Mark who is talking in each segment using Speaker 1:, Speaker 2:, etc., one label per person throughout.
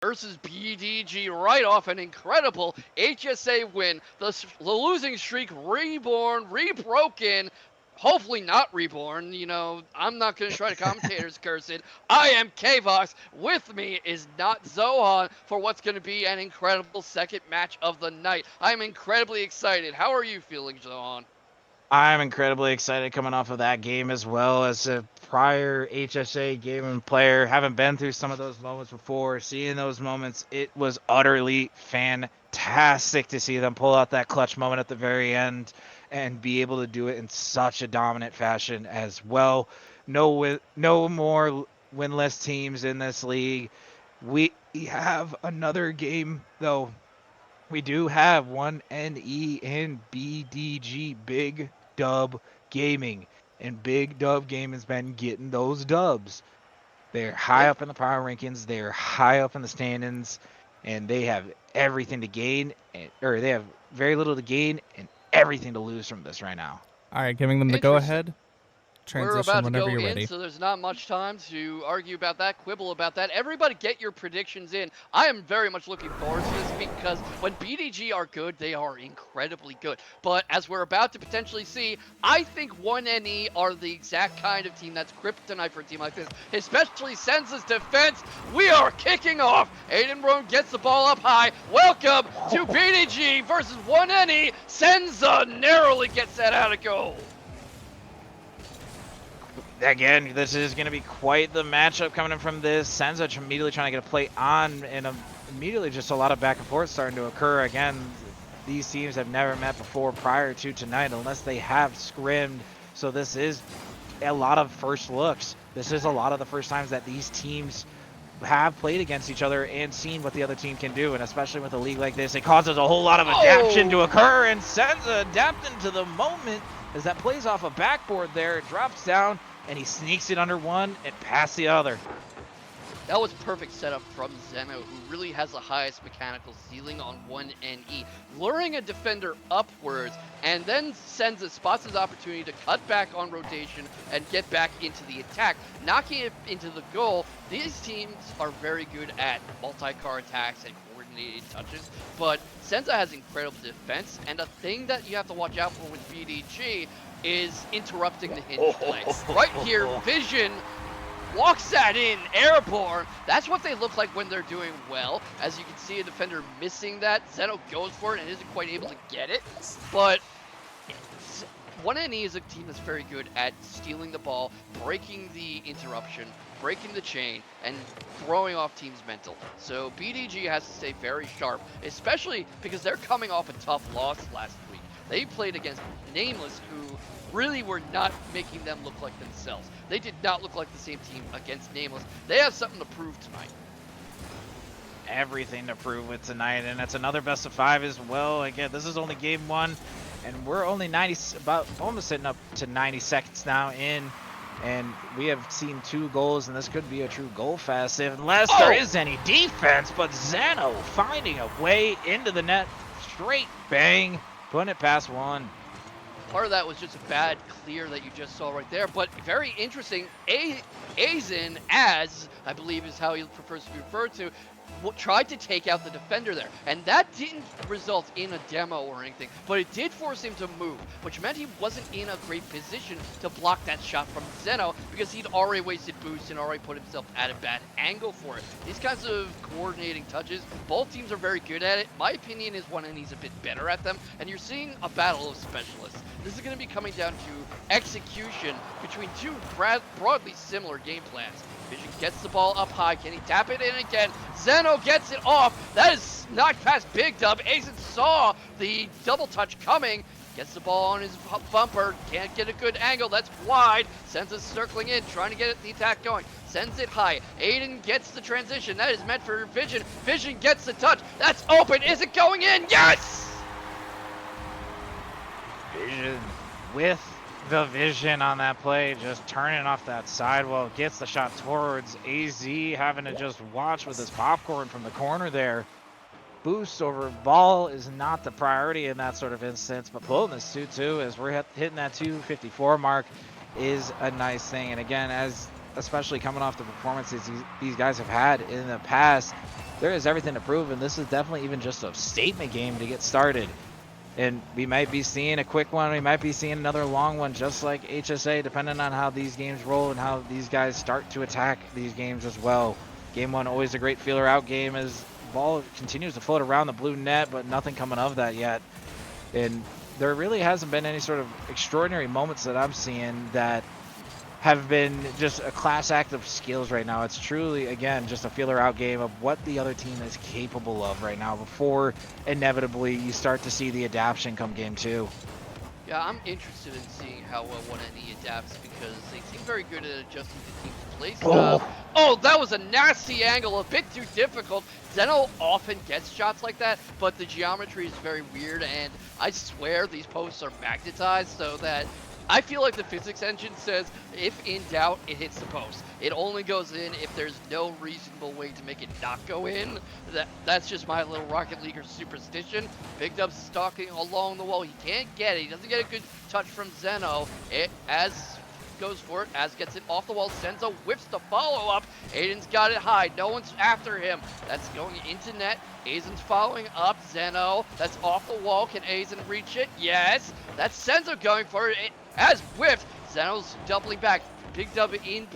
Speaker 1: versus BDG right off an incredible HSA win. The losing streak reborn, rebroken. Hopefully not reborn. You know, I'm not going to try to commentators curse it. I am K-Vox. With me is not Zohan for what's going to be an incredible second match of the night. I'm incredibly excited. How are you feeling, Zohan?
Speaker 2: I'm incredibly excited coming off of that game as well as a prior HSA game and player. Haven't been through some of those moments before. Seeing those moments, it was utterly fantastic to see them pull out that clutch moment at the very end and be able to do it in such a dominant fashion as well. No more winless teams in this league. We have another game though. We do have one NE in BDG, Big Dub Gaming. And Big Dub Gaming has been getting those dubs. They're high
Speaker 1: Yeah.
Speaker 2: up in the power rankings, they're high up in the standings, and they have everything to gain, or they have very little to gain and everything to lose from this right now.
Speaker 3: All right, giving them the
Speaker 1: Interesting.
Speaker 3: go-ahead.
Speaker 1: We're
Speaker 3: Transition
Speaker 1: about to
Speaker 3: whenever
Speaker 1: go
Speaker 3: you're
Speaker 1: in,
Speaker 3: ready.
Speaker 1: so there's not much time to argue about that, quibble about that. Everybody get your predictions in. I am very much looking forward to this because when BDG are good, they are incredibly good. But as we're about to potentially see, I think 1NE are the exact kind of team that's kryptonite for a team like this, especially Senza's defense. We are kicking off. Aiden Roan gets the ball up high. Welcome to BDG versus 1NE. Senza narrowly gets that out of goal.
Speaker 2: Again, this is going to be quite the matchup coming in from this. Senza immediately trying to get a play on, and immediately just a lot of back and forth starting to occur. Again, these teams have never met before prior to tonight unless they have scrimmed. So this is a lot of first looks. This is a lot of the first times that these teams have played against each other and seen what the other team can do. And especially with a league like this, it causes a whole lot of adaptation to occur, and Senza adapting to the moment as that plays off a backboard there. It drops down, and he sneaks it under one and past the other.
Speaker 1: That was perfect setup from Zeno, who really has the highest mechanical ceiling on 1NE, luring a defender upwards, and then spots his opportunity to cut back on rotation and get back into the attack, knocking it into the goal. These teams are very good at multi-car attacks and coordinated touches, but Senza has incredible defense, and a thing that you have to watch out for with BDG is interrupting the hinge play. Right here, Vision walks that in, airborne. That's what they look like when they're doing well. As you can see, a defender missing that. Zeno goes for it and isn't quite able to get it. But 1NE is a team that's very good at stealing the ball, breaking the interruption, breaking the chain, and throwing off teams' mental. So BDG has to stay very sharp, especially because they're coming off a tough loss last week. They played against Nameless, who really were not making them look like themselves. They did not look like the same team against Nameless. They have something to prove tonight.
Speaker 2: Everything to prove with tonight, and it's another best of 5 as well. Again, this is only game 1, and we're only almost sitting up to 90 seconds now in, and we have seen 2 goals, and this could be a true goal fest unless there is any defense. But Zeno finding a way into the net, straight bang, putting it past one.
Speaker 1: Part of that was just a bad clear that you just saw right there, but very interesting. Aizen, as I believe is how he prefers to be referred to, tried to take out the defender there, and that didn't result in a demo or anything, but it did force him to move, which meant he wasn't in a great position to block that shot from Zeno because he'd already wasted boost and already put himself at a bad angle for it. These kinds of coordinating touches, both teams are very good at it. My opinion is 1NE's a bit better at them, and you're seeing a battle of specialists. This is going to be coming down to execution between two broadly similar game plans. Vision gets the ball up high. Can he tap it in again? Zeno gets it off. That is knocked past Big Dub. Aizen saw the double touch coming. Gets the ball on his bumper. Can't get a good angle. That's wide. Sends it circling in, trying to get the attack going. Sends it high. Aiden gets the transition. That is meant for Vision. Vision gets the touch. That's open. Is it going in? Yes!
Speaker 2: Vision with the vision on that play, just turning off that sidewall, gets the shot towards AZ, having to just watch with his popcorn from the corner there. Boost over ball is not the priority in that sort of instance, but pulling this 2-2 as we're hitting that 254 mark is a nice thing. And again, especially coming off the performances these guys have had in the past, there is everything to prove, and this is definitely even just a statement game to get started. And we might be seeing a quick one. We might be seeing another long one, just like HSA, depending on how these games roll and how these guys start to attack these games as well. Game one, always a great feeler out game as ball continues to float around the blue net, but nothing coming of that yet. And there really hasn't been any sort of extraordinary moments that I'm seeing that have been just a class act of skills right now. It's truly, again, just a feeler out game of what the other team is capable of right now before inevitably you start to see the adaptation come game two.
Speaker 1: Yeah, I'm interested in seeing how well 1NE adapts because they seem very good at adjusting to team's play style. Oh, that was a nasty angle, a bit too difficult. Zeno often gets shots like that, but the geometry is very weird, and I swear these posts are magnetized so that I feel like the physics engine says, if in doubt, it hits the post. It only goes in if there's no reasonable way to make it not go in. That's just my little Rocket Leaguer superstition. Big Dub's stalking along the wall. He can't get it. He doesn't get a good touch from Zeno. Az goes for it. Az gets it off the wall. Senza whips the follow-up. Aiden's got it high. No one's after him. That's going into net. Aizen's following up. Zeno. That's off the wall. Can Aizen reach it? Yes. That's Senza going for it. Az whipped. Zeno's doubling back. Big Dub in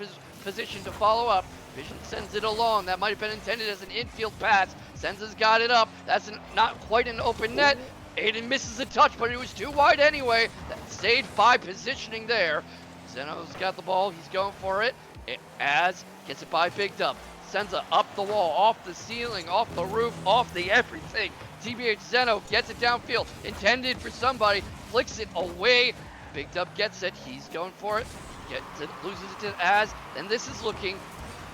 Speaker 1: position to follow up. Vision sends it along. That might have been intended as an infield pass. Senza's got it up. That's not quite an open net. Aiden misses the touch, but it was too wide anyway. That's saved by positioning there. Zeno's got the ball. He's going for it. Az gets it by Big Dub. Senza up the wall, off the ceiling, off the roof, off the everything. TBH Zeno gets it downfield. Intended for somebody. Flicks it away. Big Dub gets it. He's going for it. Loses it to Az. And this is looking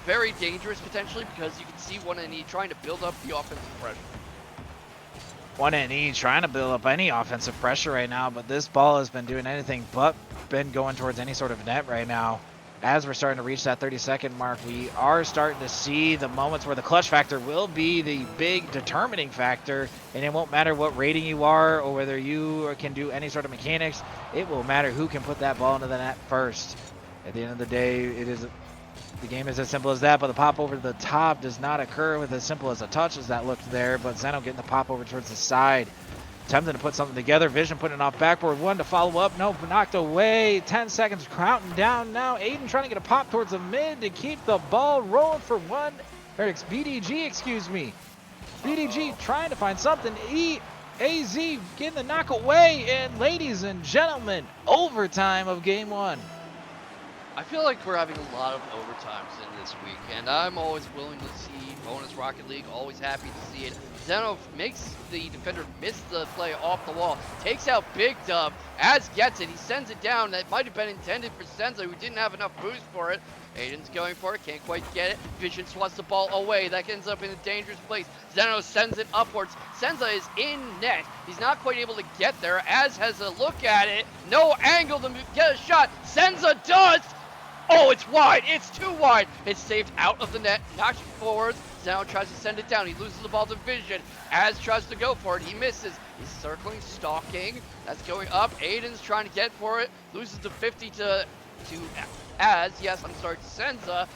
Speaker 1: very dangerous potentially because you can see 1NE trying to build up the offensive pressure.
Speaker 2: 1NE trying to build up any offensive pressure right now, but this ball has been doing anything but been going towards any sort of net right now. As we're starting to reach that 30-second mark, we are starting to see the moments where the clutch factor will be the big determining factor, and it won't matter what rating you are or whether you can do any sort of mechanics. It will matter who can put that ball into the net first. At the end of the day, the game is as simple as that, but the pop over the top does not occur with as simple as a touch as that looked there, but Zeno getting the pop over towards the side. Attempting to put something together. Vision putting it off backboard. One to follow up. No, knocked away. 10 seconds counting down now. Aiden trying to get a pop towards the mid to keep the ball rolling for one. Or it's BDG, excuse me. BDG trying to find something. AZ getting the knock away. And ladies and gentlemen, overtime of game one.
Speaker 1: I feel like we're having a lot of overtimes in this week, and I'm always willing to see bonus Rocket League, always happy to see it. Zeno makes the defender miss the play off the wall, takes out Big Dub. Az gets it, he sends it down. That might have been intended for Senza, who didn't have enough boost for it. Aiden's going for it, can't quite get it. Vision swats the ball away, that ends up in a dangerous place. Zeno sends it upwards. Senza is in net. He's not quite able to get there. Az has a look at it, no angle to get a shot. Senza does! Oh, it's wide. It's too wide. It's saved out of the net. Knocks it forwards. Zeno tries to send it down. He loses the ball to Vision. Az tries to go for it. He misses. He's circling, stalking. That's going up. Aiden's trying to get for it. Loses the 50 to Az. Yes, I'm sorry, to Senza.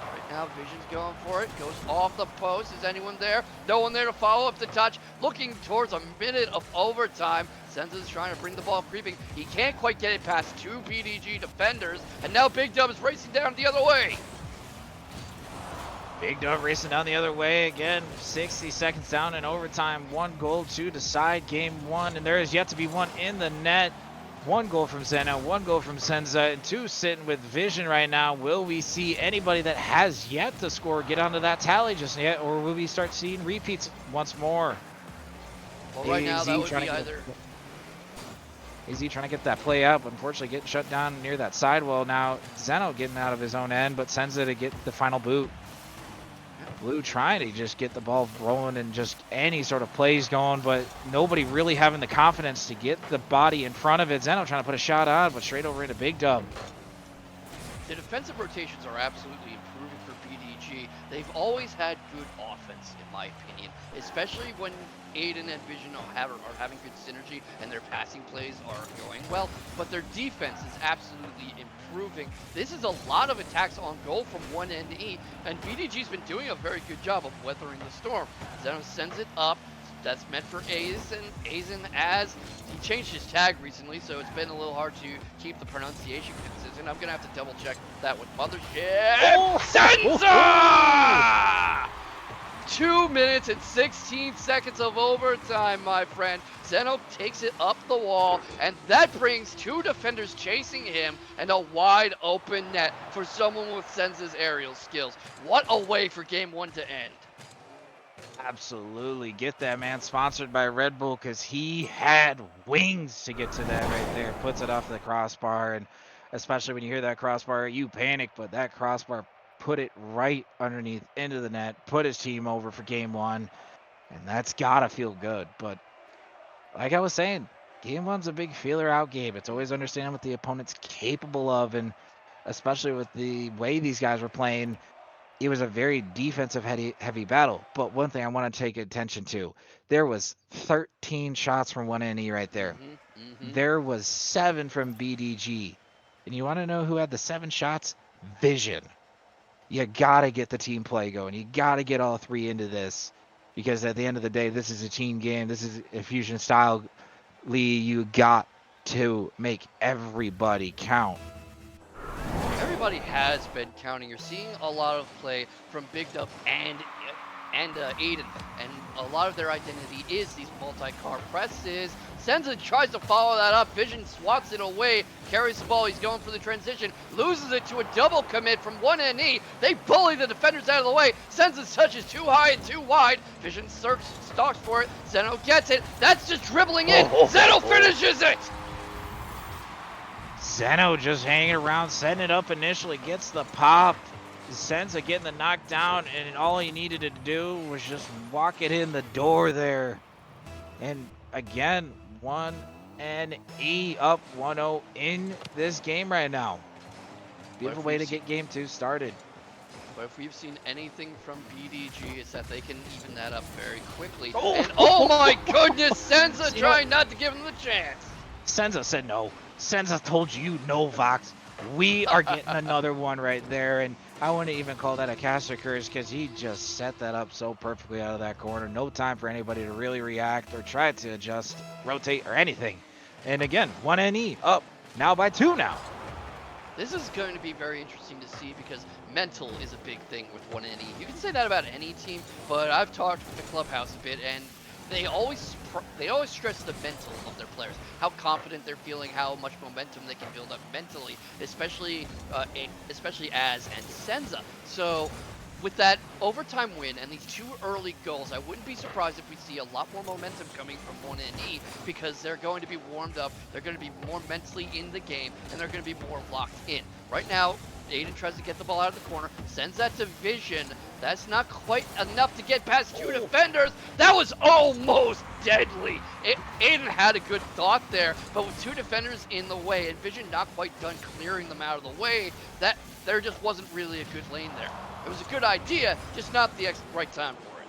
Speaker 1: Right now, Vision's going for it. Goes off the post. Is anyone there? No one there to follow up the touch. Looking towards a minute of overtime. Senza's trying to bring the ball creeping. He can't quite get it past two BDG defenders. And now Big Dub is racing down the other way.
Speaker 2: Big Dub racing down the other way again. 60 seconds down in overtime. 1 goal to decide game one. And there is yet to be one in the net. 1 goal from Zeno, 1 goal from Senza, and 2 sitting with Vision right now. Will we see anybody that has yet to score get onto that tally just yet, or will we start seeing repeats once more?
Speaker 1: Well, right now that would be either.
Speaker 2: AZ trying to get that play up, unfortunately getting shut down near that sidewall now. Zeno getting out of his own end, but Senza to get the final boot. Blue trying to just get the ball rolling and just any sort of plays going, but nobody really having the confidence to get the body in front of it. Zeno trying to put a shot on, but straight over into Big Dub.
Speaker 1: The defensive rotations are absolutely improving for BDG. BDG, they've always had good offense, in my opinion, especially when Aiden and Vision are having good synergy and their passing plays are going well, but their defense is absolutely improving. This is a lot of attacks on goal from 1NE, and BDG's been doing a very good job of weathering the storm. Zeno sends it up. That's meant for Aizen, as he changed his tag recently, so it's been a little hard to keep the pronunciation consistent. I'm gonna have to double check that with Mothership.
Speaker 2: Oh!
Speaker 1: Senza! 2 minutes and 16 seconds of overtime, my friend. Zeno takes it up the wall, and that brings 2 defenders chasing him and a wide open net for someone with Senza's aerial skills. What a way for game 1 to end.
Speaker 2: Absolutely. Get that man sponsored by Red Bull, because he had wings to get to that right there. Puts it off the crossbar, and especially when you hear that crossbar, you panic, but that crossbar put it right underneath into the net, put his team over for game 1, and that's got to feel good. But like I was saying, game 1's a big feeler out game. It's always understanding what the opponent's capable of, and especially with the way these guys were playing, it was a very defensive heavy battle. But one thing I want to take attention to, there was 13 shots from 1NE right there. There was 7 from BDG. And you want to know who had the 7 shots? Vision. You got to get the team play going. You got to get all 3 into this, because at the end of the day, this is a team game. This is a fusion style league. You got to make everybody count.
Speaker 1: Everybody has been counting. You're seeing a lot of play from Big Dub and Aiden, and a lot of their identity is these multi-car presses. Senza tries to follow that up. Vision swats it away, carries the ball. He's going for the transition, loses it to a double commit from 1NE. They bully the defenders out of the way. Senza's touch is too high and too wide. Vision stalks for it. Zeno gets it. That's just dribbling in. Zeno finishes it.
Speaker 2: Zeno just hanging around, setting it up initially, gets the pop. Senza getting the knockdown, and all he needed to do was just walk it in the door there. And again, 1NE up 1-0 in this game right now. Beautiful way to get game 2 started.
Speaker 1: But if we've seen anything from BDG, it's that they can even that up very quickly. And oh my goodness, Senza trying not to give him the chance.
Speaker 2: Senza said no. Senza told you no, Vox. We are getting another one right there, and I wouldn't even call that a caster curse, because he just set that up so perfectly out of that corner. No time for anybody to really react or try to adjust, rotate, or anything. And again, 1NE up now by 2 now.
Speaker 1: This is going to be very interesting to see, because mental is a big thing with 1NE. You can say that about any team, but I've talked with the clubhouse a bit, and they always stress the mental of their players, how confident they're feeling, how much momentum they can build up mentally, especially Az and Senza. So with that overtime win and these 2 early goals, I wouldn't be surprised if we see a lot more momentum coming from 1NE, because they're going to be warmed up, they're going to be more mentally in the game, and they're going to be more locked in. Right now, Aiden tries to get the ball out of the corner, sends that to Vision. That's not quite enough to get past 2 defenders. That was almost deadly. Aiden had a good thought there, but with 2 defenders in the way and Vision not quite done clearing them out of the way, that there just wasn't really a good lane there. It was a good idea, just not the right time for it.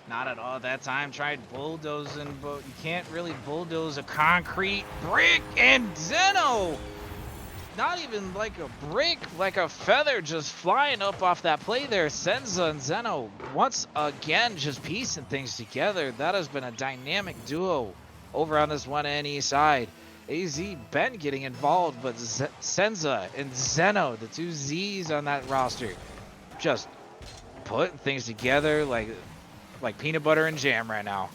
Speaker 2: Not at all. That time tried bulldozing, but you can't really bulldoze a concrete brick. And Zeno, not even like a brick, like a feather, just flying up off that play there. Senza and Zeno once again just piecing things together. That has been a dynamic duo over on this 1NE side. AZ Ben getting involved, but Senza and Zeno, the 2 Z's on that roster, just putting things together like peanut butter and jam right now.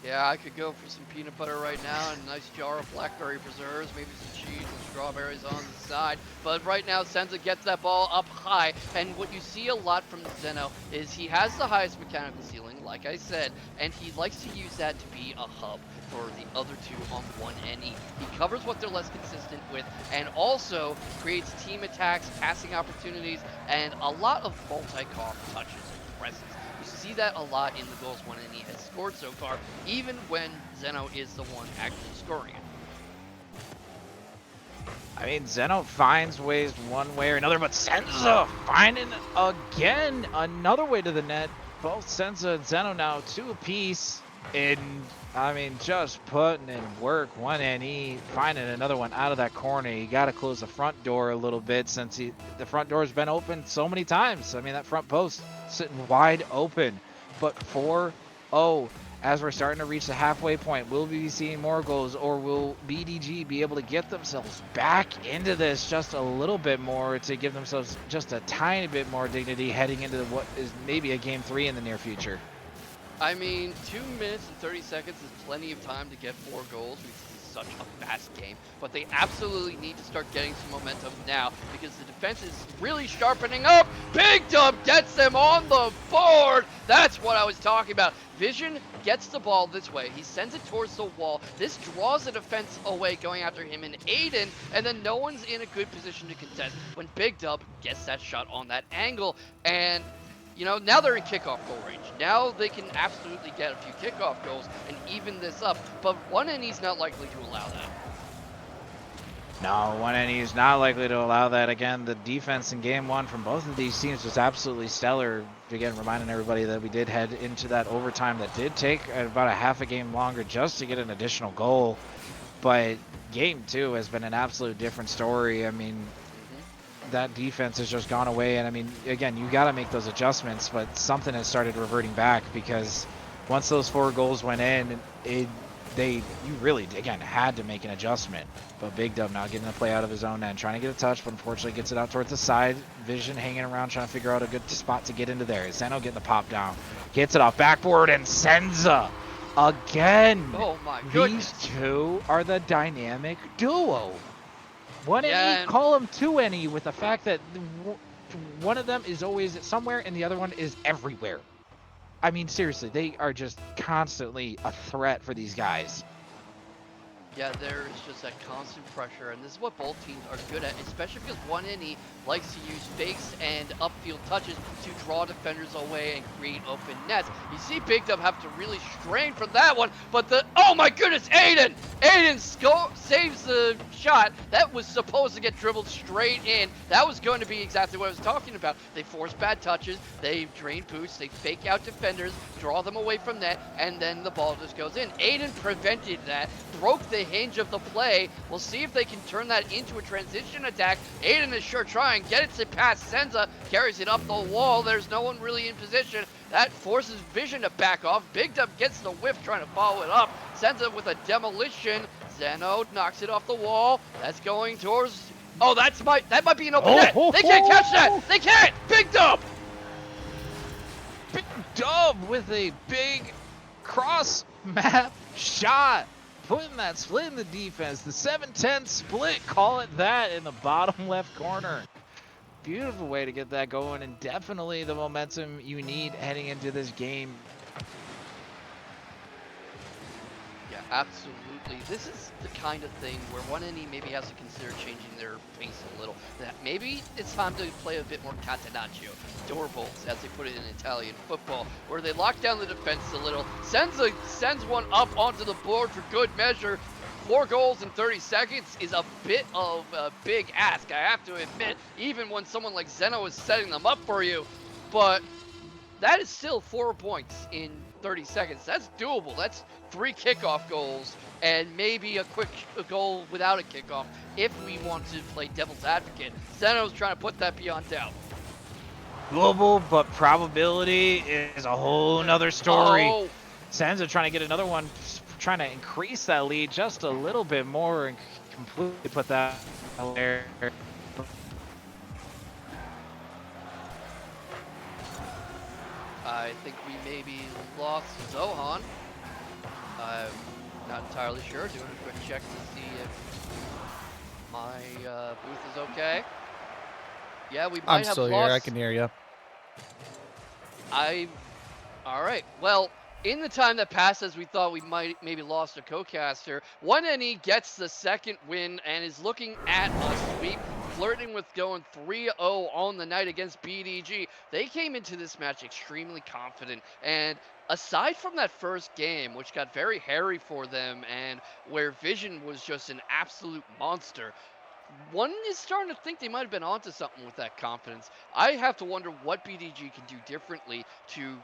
Speaker 1: Yeah, I could go for some peanut butter right now and a nice jar of blackberry preserves, maybe some cheese and strawberries on the side. But right now, Senza gets that ball up high, and what you see a lot from Zeno is he has the highest mechanical ceiling, like I said, and he likes to use that to be a hub for the other 2 on 1NE. He covers what they're less consistent with, and also creates team attacks, passing opportunities, and a lot of multi-car touches and presses. You see that a lot in the goals 1NE has scored so far, even when Zeno is the one actually scoring it.
Speaker 2: I mean, Zeno finds ways one way or another, but Senza finding again another way to the net. Both Senza and Zeno now 2 apiece. And I mean, just putting in work. One NE finding another one out of that corner. You got to close the front door a little bit since the front door has been open so many times. I mean, that front post sitting wide open. But 4-0 as we're starting to reach the halfway point. Will we be seeing more goals, or will BDG be able to get themselves back into this just a little bit more to give themselves just a tiny bit more dignity heading into what is maybe a game 3 in the near future?
Speaker 1: I mean, 2 minutes and 30 seconds is plenty of time to get 4 goals because this is such a fast game. But they absolutely need to start getting some momentum now because the defense is really sharpening up. Big Dub gets them on the board. That's what I was talking about. Vision gets the ball this way. He sends it towards the wall. This draws the defense away going after him and Aiden, and then no one's in a good position to contest when Big Dub gets that shot on that angle. And you know, now they're in kickoff goal range. Now they can absolutely get a few kickoff goals and even this up, but 1NE's not likely to allow that.
Speaker 2: No, 1NE is not likely to allow that. Again, the defense in game 1 from both of these teams was absolutely stellar. Again, reminding everybody that we did head into that overtime that did take about a half a game longer just to get an additional goal. But game 2 has been an absolute different story. I mean, that defense has just gone away, and I mean, again, you got to make those adjustments, but something has started reverting back because once those 4 goals went in, you really again had to make an adjustment. But Big Dub now getting the play out of his own end, trying to get a touch, but unfortunately gets it out towards the side. Vision hanging around trying to figure out a good spot to get into there. Zeno getting the pop down, gets it off backboard, and Senza again.
Speaker 1: Oh my goodness.
Speaker 2: These two are the dynamic duo. 1NE,
Speaker 1: Yeah,
Speaker 2: call them 2NE with the fact that one of them is always somewhere and the other one is everywhere. I mean, seriously, they are just constantly a threat for these guys.
Speaker 1: Yeah, there is just that constant pressure, and this is what both teams are good at, especially because 1NE likes to use fakes and upfield touches to draw defenders away and create open nets. You see Big Dub have to really strain for that one, but oh my goodness, Aiden! Aiden saves the shot. That was supposed to get dribbled straight in. That was going to be exactly what I was talking about. They force bad touches, they drain boosts, they fake out defenders, draw them away from net, and then the ball just goes in. Aiden prevented that, broke the hinge of the play. We'll see if they can turn that into a transition attack. Aiden is sure trying. Get it to pass Senza. Carries it up the wall. There's no one really in position. That forces Vision to back off. Big Dub gets the whiff trying to follow it up. Senza with a demolition. Zeno knocks it off the wall. That's going towards... Oh, that might be an open net. They can't catch that. They can't. Big Dub.
Speaker 2: Big Dub with a big cross map shot. Putting that split in the defense, the 7-10 split, call it that, in the bottom left corner. Beautiful way to get that going, and definitely the momentum you need heading into this game.
Speaker 1: Yeah, absolutely. This is the kind of thing where 1NE maybe has to consider changing their pace a little. That maybe it's time to play a bit more catenaccio, door bolts, as they put it in Italian football, where they lock down the defense a little. Sends one up onto the board for good measure. 4 goals in 30 seconds is a bit of a big ask, I have to admit, even when someone like Zeno is setting them up for you. But that is still 4 points in 30 seconds. That's doable. That's 3 kickoff goals and maybe a quick goal without a kickoff if we want to play devil's advocate. Zeno's trying to put that beyond doubt.
Speaker 2: Global, but probability is a whole nother story.
Speaker 1: Oh.
Speaker 2: Senza trying to get another one, trying to increase that lead just a little bit more and completely put that there.
Speaker 1: I think we maybe lost Zohan. I'm not entirely sure. Doing a quick check to see if my booth is okay. Yeah, we might
Speaker 3: I'm
Speaker 1: have
Speaker 3: still
Speaker 1: lost.
Speaker 3: here. I can hear you.
Speaker 1: All right. Well, in the time that passed, as we thought we might maybe lost a co-caster, 1NE gets the second win and is looking at a sweep, flirting with going 3-0 on the night against BDG. They came into this match extremely confident, and aside from that first game, which got very hairy for them and where Vision was just an absolute monster, one is starting to think they might have been onto something with that confidence. I have to wonder what BDG can do differently to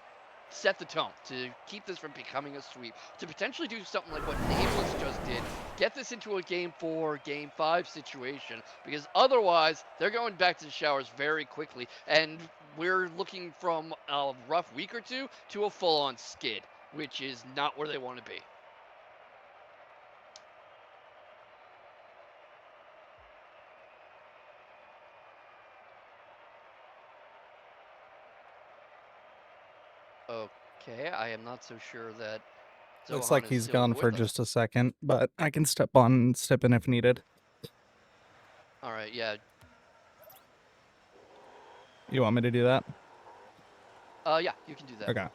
Speaker 1: set the tone, to keep this from becoming a sweep, to potentially do something like what Nameless just did, get this into a game 4, game 5 situation, because otherwise they're going back to the showers very quickly, and we're looking from a rough week or two to a full-on skid, which is not where they want to be. Okay, I am not so sure that
Speaker 3: Looks
Speaker 1: Zohan
Speaker 3: like
Speaker 1: is
Speaker 3: he's
Speaker 1: still
Speaker 3: gone
Speaker 1: with
Speaker 3: for
Speaker 1: us.
Speaker 3: just a second, but I can step in if needed.
Speaker 1: All right, yeah.
Speaker 3: You want me to do that?
Speaker 1: Yeah, you can do that.
Speaker 3: Okay.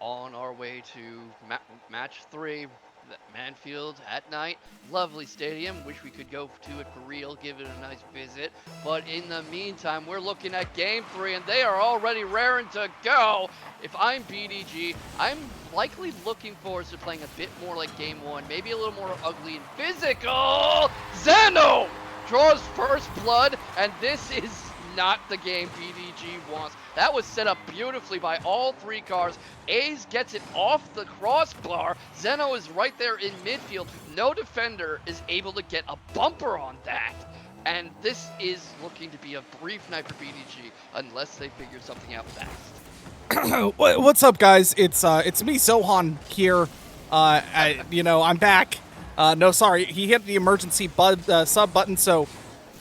Speaker 1: On our way to match 3, Manfield at night. Lovely stadium. Wish we could go to it for real, give it a nice visit. But in the meantime, we're looking at game 3, and they are already raring to go. If I'm BDG, I'm likely looking forward to playing a bit more like game 1, maybe a little more ugly and physical. Zeno draws first blood, and this is not the game BDG wants. That was set up beautifully by all 3 cars. A's gets it off the crossbar. Zeno is right there in midfield. No defender is able to get a bumper on that. And this is looking to be a brief night for BDG unless they figure something out fast.
Speaker 4: What's up, guys? It's me, Zohan here. I'm back. No, sorry, he hit the emergency sub button, so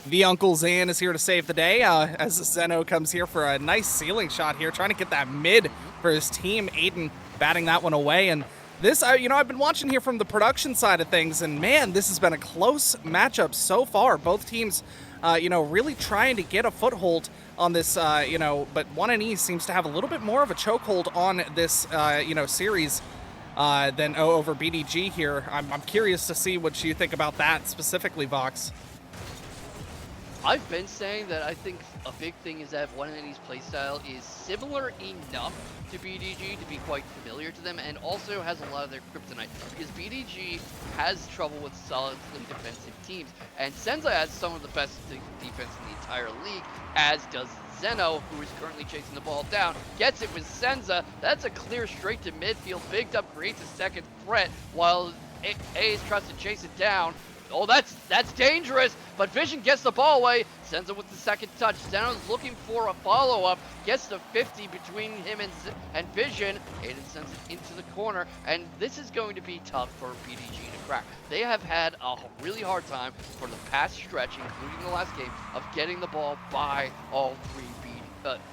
Speaker 4: the Uncle Zan is here to save the day. As Zeno comes here for a nice ceiling shot here, trying to get that mid for his team. Aiden batting that one away, and this, I've been watching here from the production side of things, and man, this has been a close matchup so far. Both teams, really trying to get a foothold on this, but 1NE seems to have a little bit more of a chokehold on this, series than over BDG here. I'm curious to see what you think about that specifically, Vox.
Speaker 1: I've been saying that I think a big thing is that 1NE's playstyle is similar enough to BDG to be quite familiar to them, and also has a lot of their kryptonite, because BDG has trouble with solidly defensive teams, and Senza has some of the best defense in the entire league, as does Zeno, who is currently chasing the ball down. Gets it with Senza. That's a clear straight to midfield. Bigged Up creates a second threat, while A's tries to chase it down. Oh, that's dangerous, but Vision gets the ball away. Senza with the second touch. Zeno's looking for a follow-up. Gets the 50 between him and Vision. Aiden sends it into the corner, and this is going to be tough for BDG to crack. They have had a really hard time for the past stretch, including the last game, of getting the ball by all 3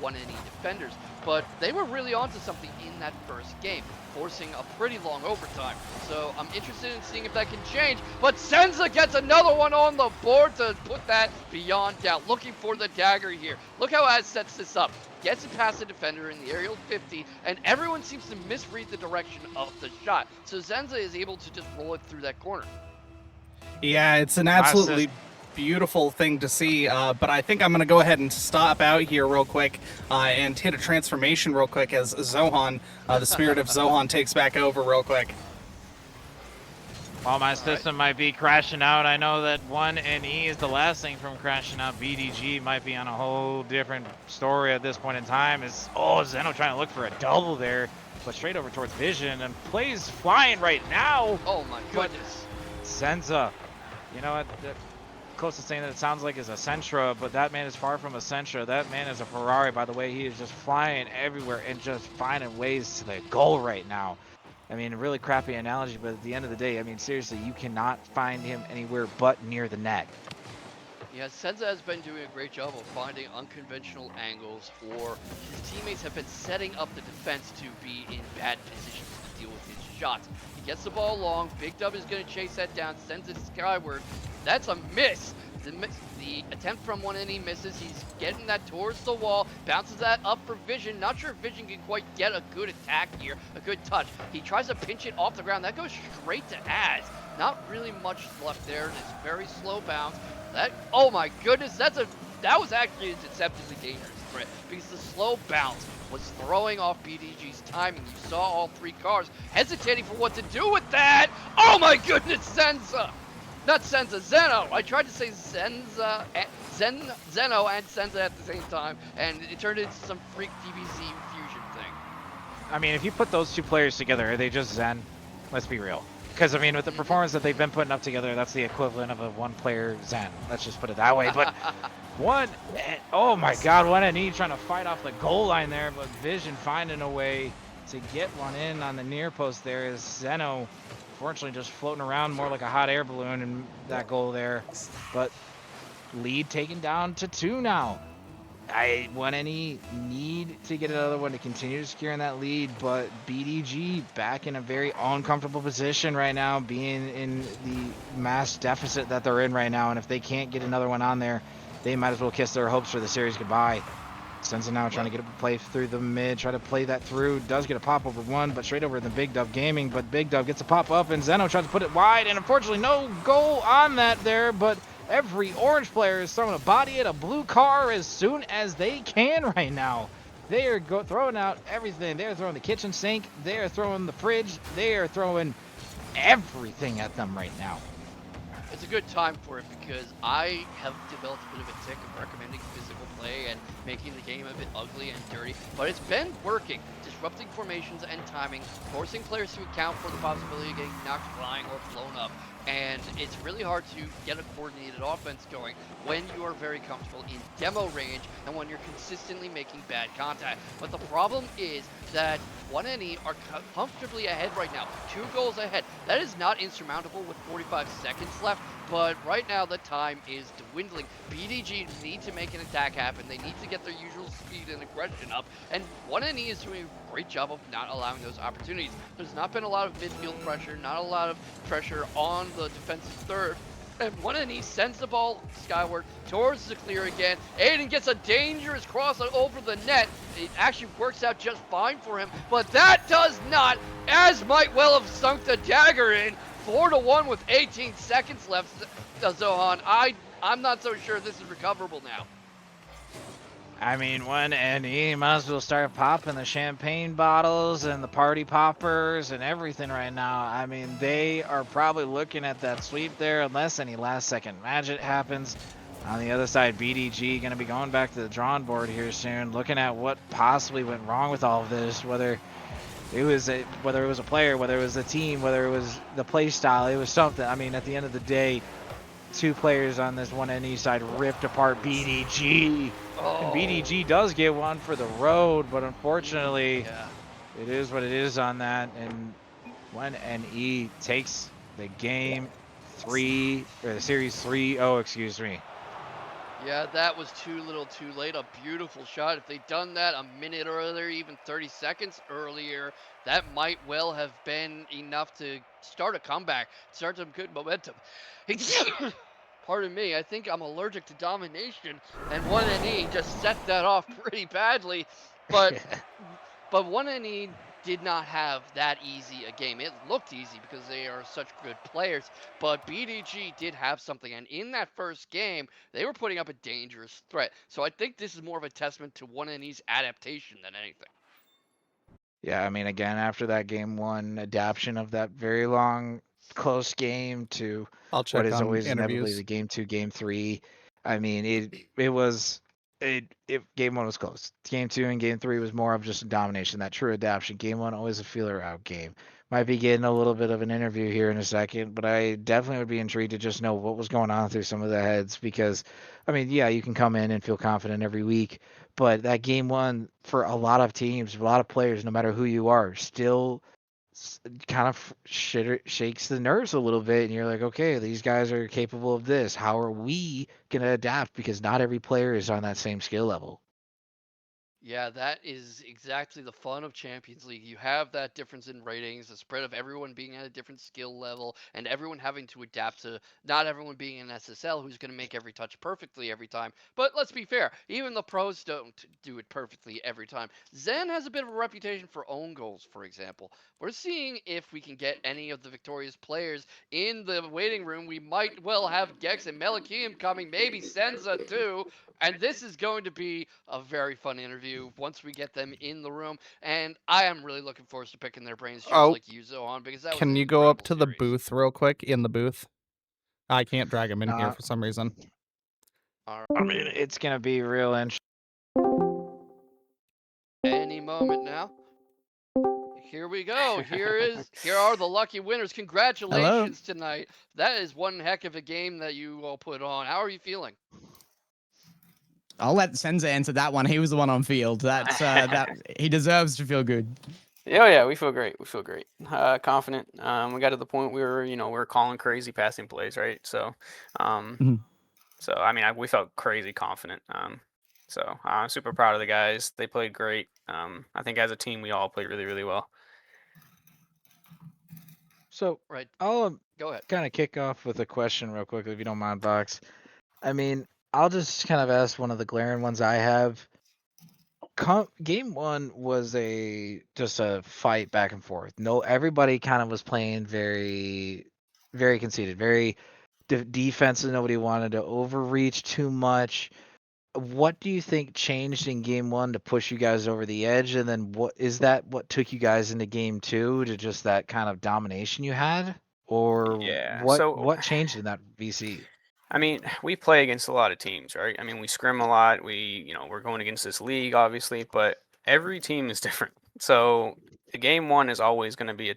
Speaker 1: 1NE defenders, but they were really onto something in that first game, forcing a pretty long overtime. So I'm interested in seeing if that can change, but Senza gets another one on the board to put that beyond doubt. Looking for the dagger here. Look how Az sets this up. Gets it past the defender in the aerial 50, and everyone seems to misread the direction of the shot. So Senza is able to just roll it through that corner.
Speaker 4: Yeah, it's an absolutely beautiful thing to see, but I think I'm going to go ahead and stop out here real quick and hit a transformation real quick as Zohan, the spirit of Zohan, takes back over real quick.
Speaker 2: While my system might be crashing out, I know that 1NE is the last thing from crashing out. BDG might be on a whole different story at this point in time. Zeno trying to look for a double there, but straight over towards Vision, and plays flying right now.
Speaker 1: Oh my goodness.
Speaker 2: Senza, you know what? Closest thing that it sounds like is a Sentra, but that man is far from a Sentra. That man is a Ferrari, by the way. He is just flying everywhere and just finding ways to the goal right now. I mean, a really crappy analogy, but at the end of the day, I mean, seriously, you cannot find him anywhere but near the net.
Speaker 1: Yeah, Senza has been doing a great job of finding unconventional angles, or his teammates have been setting up the defense to be in bad positions to deal with his shots. He gets the ball long, Big Dub is going to chase that down, sends it skyward. That's a miss. The attempt from 1NE misses. He's getting that towards the wall, bounces that up for Vision. Not sure if Vision can quite get a good attack here, a good touch. He tries to pinch it off the ground. That goes straight to Az. Not really much left there. It's very slow bounce. Oh my goodness, that was actually a deceptively dangerous threat, because the slow bounce was throwing off BDG's timing. You saw all 3 cars hesitating for what to do with that. Oh my goodness, Senza! Not Senza, Zeno. I tried to say Zeno and Senza at the same time, and it turned into some freak DBZ fusion thing.
Speaker 2: I mean, if you put those two players together, are they just Zen? Let's be real. Because, I mean, with the performance that they've been putting up together, that's the equivalent of a one-player Zen. Let's just put it that way. But oh my God, one and E trying to fight off the goal line there, but Vision finding a way to get one in on the near post there is Zeno, unfortunately, just floating around more like a hot air balloon in that goal there. But lead taken down to 2 now. I want any need to get another one to continue securing that lead, but BDG back in a very uncomfortable position right now, being in the mass deficit that they're in right now, and if they can't get another one on there, they might as well kiss their hopes for the series goodbye. Senza now trying to get a play through the mid, try to play that through, does get a pop over one, but straight over the Big Dove Gaming, but Big Dove gets a pop up, and Zeno tries to put it wide, and unfortunately no goal on that there, but every orange player is throwing a body at a blue car as soon as they can right now. They are throwing out everything. They're throwing the kitchen sink. They are throwing the fridge. They are throwing everything at them right now.
Speaker 1: It's a good time for it because I have developed a bit of a tick of recommending physical play and making the game a bit ugly and dirty, but it's been working, disrupting formations and timing, forcing players to account for the possibility of getting knocked flying or blown up, and it's really hard to get a coordinated offense going when you are very comfortable in demo range and when you're consistently making bad contact. But the problem is that 1NE are comfortably ahead right now, 2 goals ahead. That is not insurmountable with 45 seconds left, but right now the time is dwindling. BDG need to make an attack happen. They need to get their usual speed and aggression up, and 1NE is doing a great job of not allowing those opportunities. There's not been a lot of midfield pressure, not a lot of pressure on the defensive third, and 1NE sends the ball skyward towards the clear again. Aiden gets a dangerous cross over the net. It actually works out just fine for him, but that does not, as might well have sunk the dagger in. 4-1 with 18 seconds left, Zohan. I'm not so sure this is recoverable now.
Speaker 2: I mean, 1NE might as well start popping the champagne bottles and the party poppers and everything right now. I mean, they are probably looking at that sweep there unless any last-second magic happens. On the other side, BDG going to be going back to the drawing board here soon, looking at what possibly went wrong with all of this, whether it was a player, whether it was a team, whether it was the play style, it was something. I mean, at the end of the day, 2 players on this 1NE side ripped apart BDG.
Speaker 1: Oh.
Speaker 2: And BDG does get one for the road, but unfortunately,
Speaker 1: Yeah.
Speaker 2: it is what it is on that. And 1NE takes the game 3, or the series 3-0, excuse me.
Speaker 1: Yeah, that was too little too late. A beautiful shot. If they'd done that a minute earlier, even 30 seconds earlier, that might well have been enough to start a comeback, start some good momentum. Pardon me, I think I'm allergic to domination, and 1NE just set that off pretty badly. But 1NE did not have that easy a game. It looked easy because they are such good players, but BDG did have something, and in that first game, they were putting up a dangerous threat. So I think this is more of a testament to 1NE's adaptation than anything.
Speaker 2: Yeah, I mean, again, after that game 1 adaptation of that very long, close game to
Speaker 3: I'll
Speaker 2: what
Speaker 3: check
Speaker 2: is
Speaker 3: on
Speaker 2: always inevitably
Speaker 3: interviews.
Speaker 2: the game 2, game 3. I mean, game 1 was close. Game 2 and game 3 was more of just a domination, that true adaptation. Game 1 always a feeler out game. Might be getting a little bit of an interview here in a second, but I definitely would be intrigued to just know what was going on through some of the heads because, I mean, yeah, you can come in and feel confident every week, but that game 1 for a lot of teams, a lot of players, no matter who you are, still kind of shakes the nerves a little bit, and you're like, okay, these guys are capable of this. How are we gonna adapt? Because not every player is on that same skill level.
Speaker 1: Yeah, that is exactly the fun of Champions League. You have that difference in ratings, the spread of everyone being at a different skill level, and everyone having to adapt to not everyone being an SSL who's going to make every touch perfectly every time. But let's be fair, even the pros don't do it perfectly every time. Zen has a bit of a reputation for own goals, for example. We're seeing if we can get any of the victorious players in the waiting room. We might well have Gex and Melikium coming, maybe Senza too. And this is going to be a very fun interview once we get them in the room. And I am really looking forward to picking their brains, just
Speaker 4: Oh,
Speaker 1: like you, Zohan, because that was
Speaker 4: can
Speaker 1: an
Speaker 4: you go up
Speaker 1: incredible
Speaker 4: to the
Speaker 1: series.
Speaker 4: booth real quick? In the booth. I can't drag him in here
Speaker 2: Uh,
Speaker 4: for some reason.
Speaker 1: All
Speaker 2: I
Speaker 1: right.
Speaker 2: mean, it's gonna be real interesting.
Speaker 1: Any moment now. Here we go. Here are the lucky winners. Congratulations tonight. That is one heck of a game that you all put on. How are you feeling?
Speaker 5: I'll let Senza answer that one. He was the one on field. That's that he deserves to feel good.
Speaker 6: Yeah, we feel great. We feel great. Confident. We got to the point we were calling crazy passing plays, right? So,
Speaker 5: Mhm.
Speaker 6: so I mean, we felt crazy confident. So I'm super proud of the guys. They played great. I think as a team, we all played really, really well.
Speaker 2: So
Speaker 1: Right.
Speaker 2: I'll
Speaker 1: Go ahead.
Speaker 2: kind of kick off with a question real quickly, if you don't mind, Vox. I mean, I'll just kind of ask one of the glaring ones I have. Game one was just a fight back and forth. No, everybody kind of was playing very, very conceited, very defensive. Nobody wanted to overreach too much. What do you think changed in game one to push you guys over the edge? And then what took you guys into game two to just that kind of domination you had? Or
Speaker 6: Yeah.
Speaker 2: what
Speaker 6: So
Speaker 2: what changed in that VC?
Speaker 6: I mean, we play against a lot of teams, right? I mean, we scrim a lot. We're going against this league, obviously, but every team is different. So the game one is always going to be,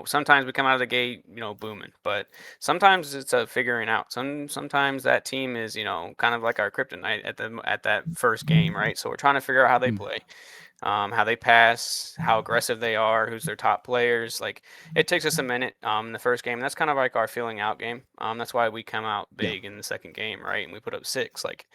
Speaker 6: sometimes we come out of the gate, booming, but sometimes it's a figuring out. Sometimes that team is, kind of like our kryptonite at that first game, right? So we're trying to figure out how they play. How they pass, how aggressive they are, who's their top players. Like it takes us a minute in the first game. That's kind of like our feeling out game. That's why we come out big in the second game, right? And we put up 6. Like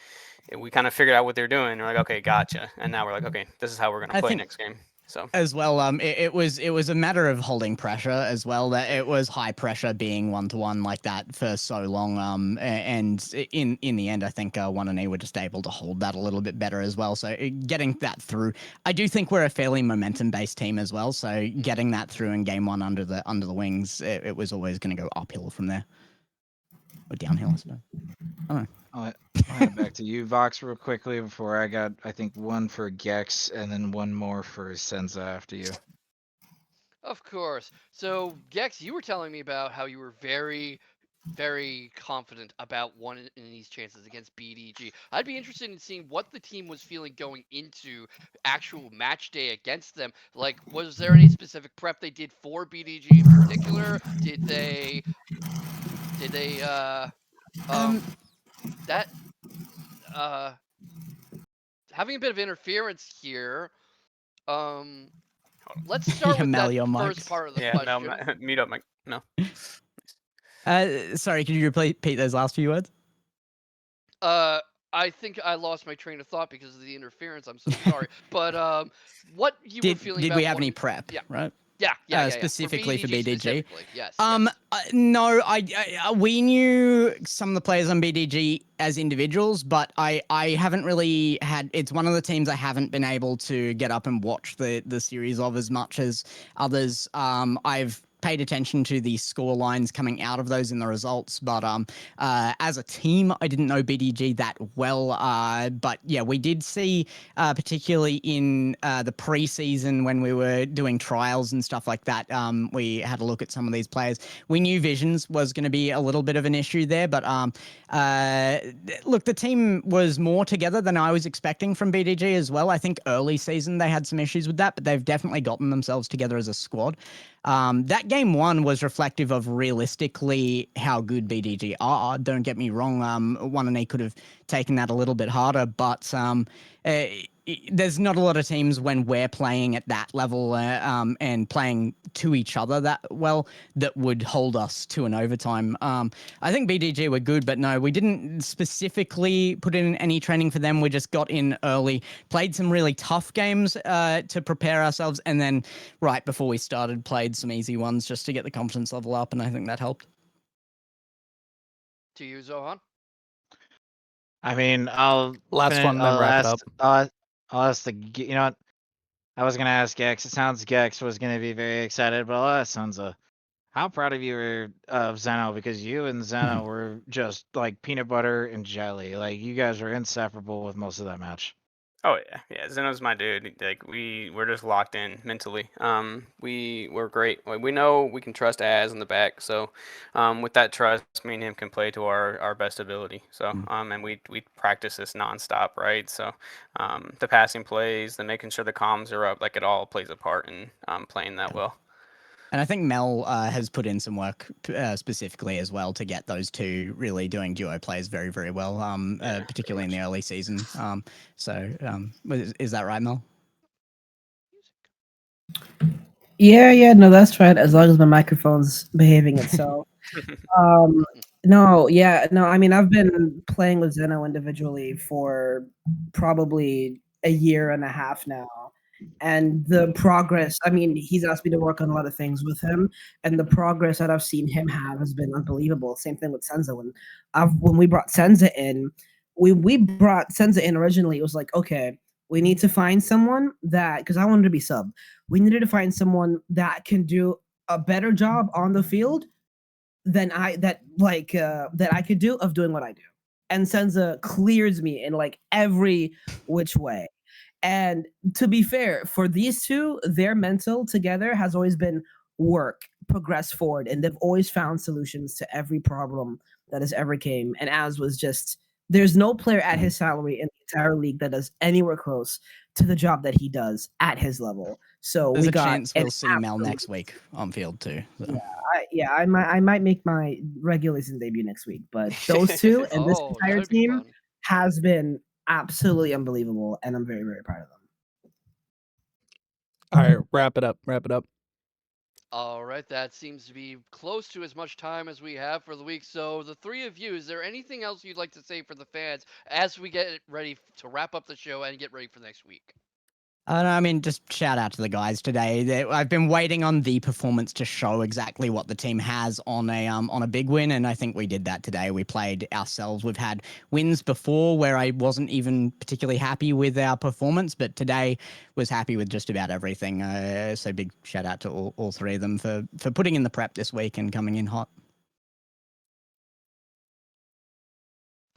Speaker 6: we kind of figured out what they're doing. We're like, okay, gotcha. And now we're like, okay, this is how we're gonna
Speaker 5: I
Speaker 6: play
Speaker 5: think
Speaker 6: next game. So
Speaker 5: as well, it was a matter of holding pressure as well. That it was high pressure being 1-to-1 like that for so long. And in the end, I think 1 and E were just able to hold that a little bit better as well. So getting that through, I do think we're a fairly momentum based team as well. So getting that through in game one under the wings, it was always going to go uphill from there, or downhill, I suppose. I don't know.
Speaker 2: I'll hand it back to you, Vox, real quickly before I think one for Gex and then one more for Senza after you.
Speaker 1: Of course. So, Gex, you were telling me about how you were very, very confident about one in these chances against BDG. I'd be interested in seeing what the team was feeling going into actual match day against them. Like, was there any specific prep they did for BDG in particular? Did they that having a bit of interference here. Let's start
Speaker 5: Yeah,
Speaker 1: with
Speaker 5: Mel,
Speaker 1: that
Speaker 5: your
Speaker 1: first
Speaker 5: mics.
Speaker 1: part of the
Speaker 6: yeah,
Speaker 1: question.
Speaker 6: no, mute up, Mike. No.
Speaker 5: Sorry, could you repeat those last few words?
Speaker 1: I think I lost my train of thought because of the interference. I'm so sorry. But what you were feeling
Speaker 5: Did
Speaker 1: about
Speaker 5: we have
Speaker 1: one?
Speaker 5: any prep?
Speaker 1: Yeah.
Speaker 5: Right.
Speaker 1: Yeah.
Speaker 5: Specifically for BDG.
Speaker 1: Specifically, yes. Yes.
Speaker 5: No, we knew some of the players on BDG as individuals, but I haven't really had. It's one of the teams I haven't been able to get up and watch the series of as much as others. I've paid attention to the score lines coming out of those in the results, but as a team, I didn't know BDG that well. But yeah, we did see, particularly in the preseason when we were doing trials and stuff like that. We had a look at some of these players. We knew Visions was going to be a little bit of an issue there, but look, the team was more together than I was expecting from BDG as well. I think early season they had some issues with that, but they've definitely gotten themselves together as a squad. That game one was reflective of realistically how good BDG are. Don't get me wrong. 1 and E could have taken that a little bit harder, but there's not a lot of teams when we're playing at that level and playing to each other that well that would hold us to an overtime. I think BDG were good, but no, we didn't specifically put in any training for them. We just got in early, played some really tough games to prepare ourselves, and then right before we started, played some easy ones just to get the confidence level up, and I think that helped.
Speaker 1: To you, Zohan.
Speaker 2: I mean, I'll
Speaker 4: Last one, then
Speaker 2: I'll
Speaker 4: wrap it
Speaker 2: ask,
Speaker 4: up.
Speaker 2: I'll ask you know what? I was gonna ask Gex. It sounds Gex was gonna be very excited, but I'll ask Senza. How proud of you are of Zeno, because you and Zeno were just like peanut butter and jelly. Like you guys were inseparable with most of that match.
Speaker 6: Oh yeah. Zeno's my dude. Like we're just locked in mentally. We're great. Like, we know we can trust Az in the back. So, with that trust, me and him can play to our best ability. So, and we practice this nonstop, right? So, the passing plays, the making sure the comms are up, like it all plays a part in playing that well.
Speaker 5: And I think Mel has put in some work specifically as well to get those two really doing duo plays very, very well,
Speaker 6: Yeah,
Speaker 5: particularly in the early season. Is that right, Mel?
Speaker 7: Yeah, no, that's right. As long as my microphone's behaving itself. Um, no, yeah, no. I mean, I've been playing with Zeno individually for probably a year and a half now, and the progress. I mean, he's asked me to work on a lot of things with him, and the progress that I've seen him have has been unbelievable. Same thing with Senza. When we brought Senza in, we brought Senza in originally. It was like, okay, we need to find someone that, because I wanted to be sub. We needed to find someone that can do a better job on the field than that I could do of doing what I do. And Senza clears me in like every which way. And to be fair, for these two, their mental together has always been work, progress forward, and they've always found solutions to every problem that has ever came. And Az was just there's no player at his salary in the entire league that does anywhere close to the job that he does at his level. So
Speaker 5: There's
Speaker 7: we
Speaker 5: a
Speaker 7: got
Speaker 5: chance we'll see Mel next week on field too. So.
Speaker 7: I might make my regular season debut next week, but those two and this
Speaker 1: Oh,
Speaker 7: entire
Speaker 1: that'd be
Speaker 7: team
Speaker 1: fun.
Speaker 7: has been absolutely unbelievable, and I'm very, very proud of them.
Speaker 3: All right, wrap it up. Wrap it up.
Speaker 1: All right, that seems to be close to as much time as we have for the week. So, the three of you, is there anything else you'd like to say for the fans as we get ready to wrap up the show and get ready for next week?
Speaker 5: I mean, just shout out to the guys today. I've been waiting on the performance to show exactly what the team has on a big win, and I think we did that today. We played ourselves. We've had wins before where I wasn't even particularly happy with our performance, but today was happy with just about everything. So big shout out to all three of them for putting in the prep this week and coming in hot.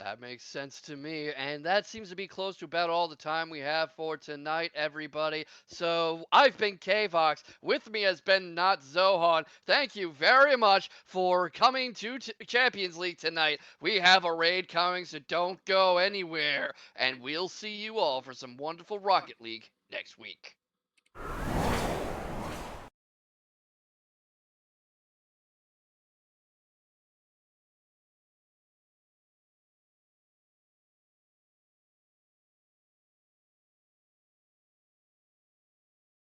Speaker 1: That makes sense to me. And that seems to be close to about all the time we have for tonight, everybody. So I've been K-Vox. With me has been Not Zohan. Thank you very much for coming to Champions League tonight. We have a raid coming, so don't go anywhere. And we'll see you all for some wonderful Rocket League next week.